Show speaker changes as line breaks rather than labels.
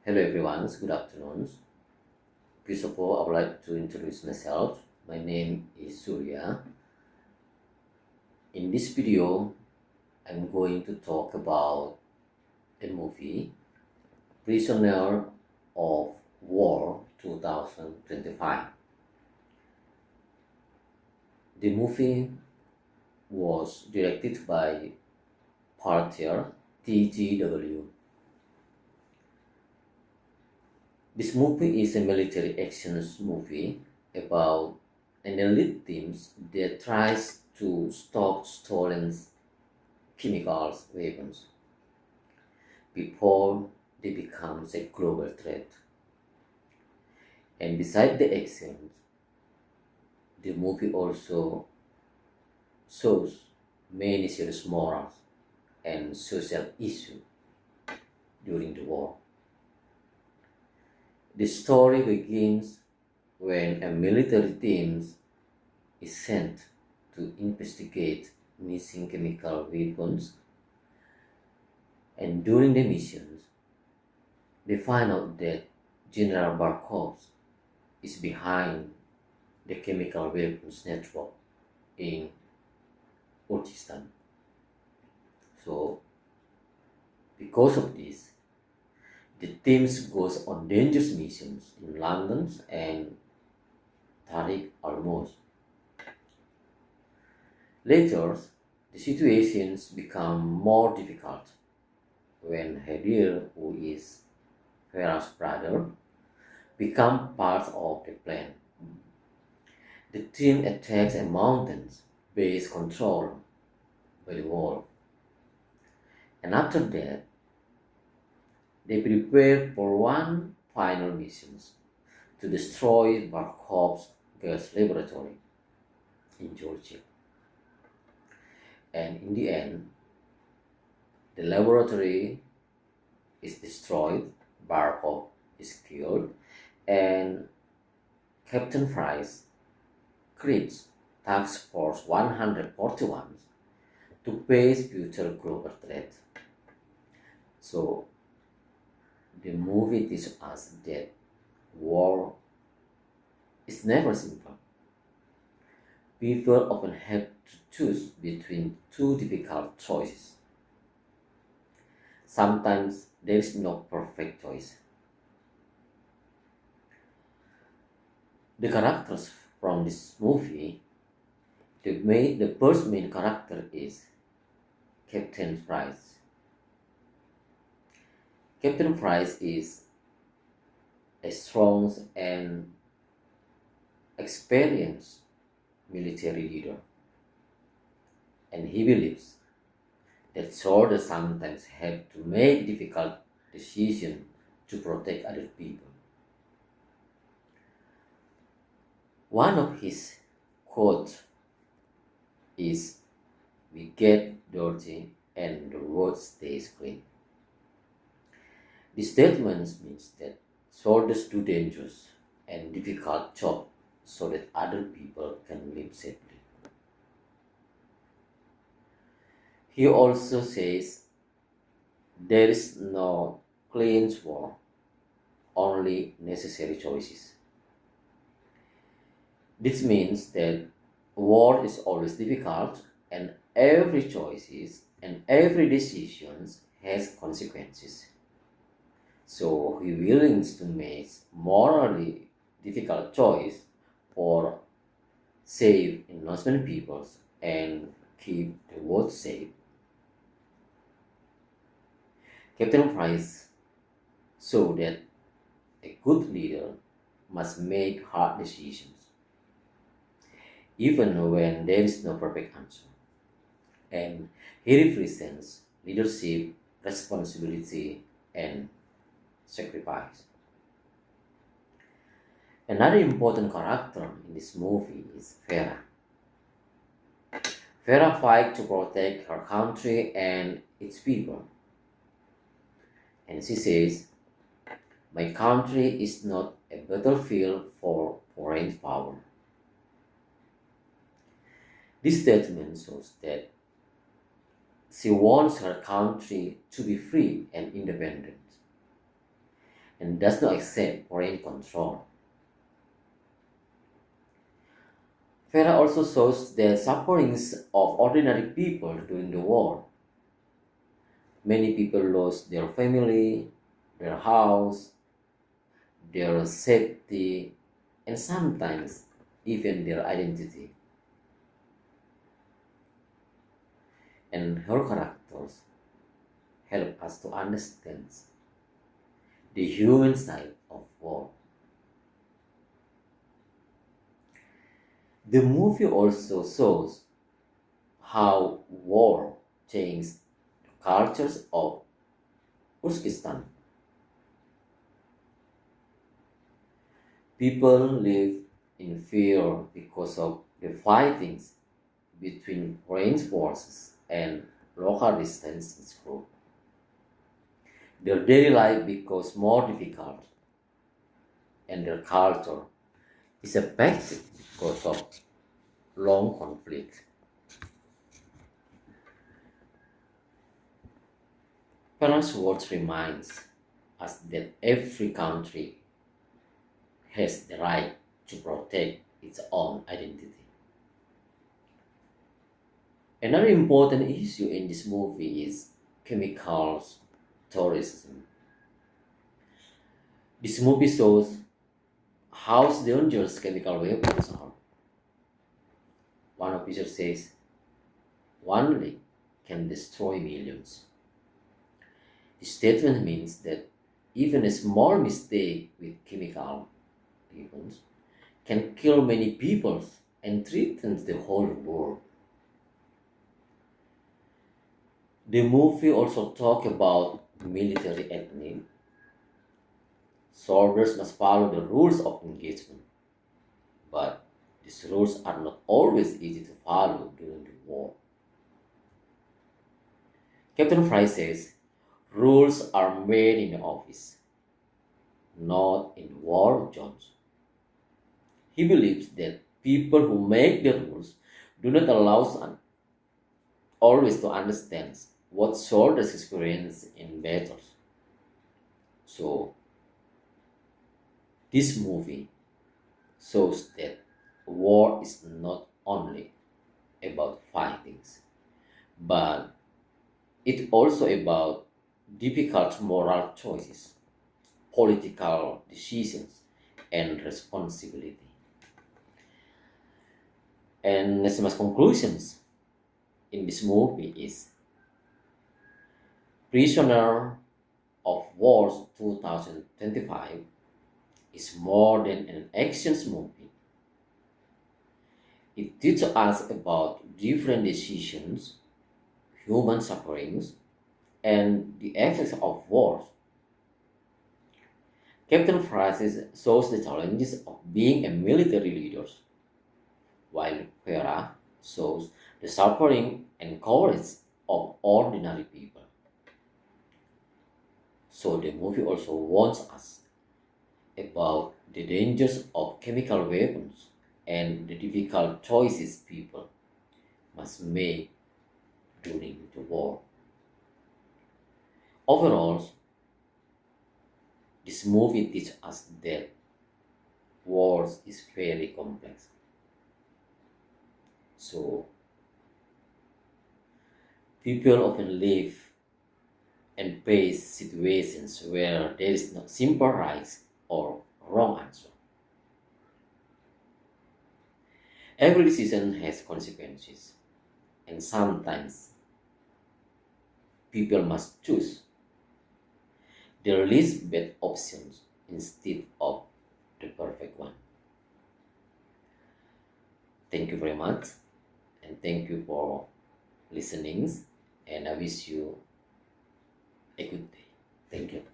Hello everyone, good afternoon. First of all, I would like to introduce myself. My name is Surya. In this video, I'm going to talk about a movie, Prisoner of War 2025. The movie was directed by Parthier TGW. This movie is a military action movie about an elite team that tries to stop stolen chemicals weapons before they become a global threat. And beside the action, the movie also shows many serious moral and social issues during the war. The story begins when a military team is sent to investigate missing chemical weapons, and during the missions, they find out that General Barkov is behind the chemical weapons network in Uzbekistan. So, because of this, the teams goes on dangerous missions in London and Tariq Almos. Later, the situations become more difficult when Hadir, who is Farah's brother, become part of the plan. The team attacks a mountain base controlled by the wolf, and after that, they prepare for one final mission to destroy Barkov's gas laboratory in Georgia. And in the end, the laboratory is destroyed, Barkov is killed, and Captain Price creates Task Force 141 to face future global threat. So the movie teaches us that war is never simple. People often have to choose between two difficult choices. Sometimes there is no perfect choice. The characters from this movie, the first main character is Captain Price. Captain Price is a strong and experienced military leader, and he believes that soldiers sometimes have to make difficult decisions to protect other people. One of his quotes is, "We get dirty and the road stays clean." This statement means that soldiers do dangerous and difficult jobs so that other people can live safely. He also says there is no clean war, only necessary choices. This means that war is always difficult and every choices and every decisions has consequences. So he willing to make morally difficult choice for save innocent peoples and keep the world safe. Captain Price showed that a good leader must make hard decisions, even when there is no perfect answer. And he represents leadership, responsibility, and sacrifice. Another important character in this movie is Farah. Farah fights to protect her country and its people. And she says, "My country is not a battlefield for foreign power." This statement shows that she wants her country to be free and independent. and does not accept foreign control. Farah also shows the sufferings of ordinary people during the war. Many people lost their family, their house, their safety, and sometimes even their identity. And her characters help us to understand the human side of war. The movie also shows how war changed the cultures of Uzbekistan. People live in fear because of the fightings between foreign forces and local resistance groups. Their daily life becomes more difficult, and their culture is affected because of long conflict. Farah's words reminds us that every country has the right to protect its own identity. Another important issue in this movie is chemicals tourism. This movie shows how dangerous chemical weapons are. One officer says one leak can destroy millions. This statement means that even a small mistake with chemical weapons can kill many people and threaten the whole world. The movie also talks about military ethnic. Soldiers must follow the rules of engagement, but these rules are not always easy to follow during the war. Captain Fry says rules are made in the office, not in war zones. He believes that people who make the rules do not allow us always to understand what soldiers experience in battles. So, this movie shows that war is not only about fightings, but it's also about difficult moral choices, political decisions, and responsibility. And as my conclusions in this movie is Prisoner of War 2025 is more than an action movie. It teaches us about different decisions, human sufferings, and the effects of wars. Captain Francis shows the challenges of being a military leader, while Vera shows the suffering and courage of ordinary people. So the movie also warns us about the dangers of chemical weapons and the difficult choices people must make during the war. Overall, this movie teaches us that wars is very complex. So people often live and face situations where there is no simple right or wrong answer. Every decision has consequences, and sometimes people must choose the least bad options instead of the perfect one. Thank you very much, and thank you for listening, and I wish you a good day. Thank you.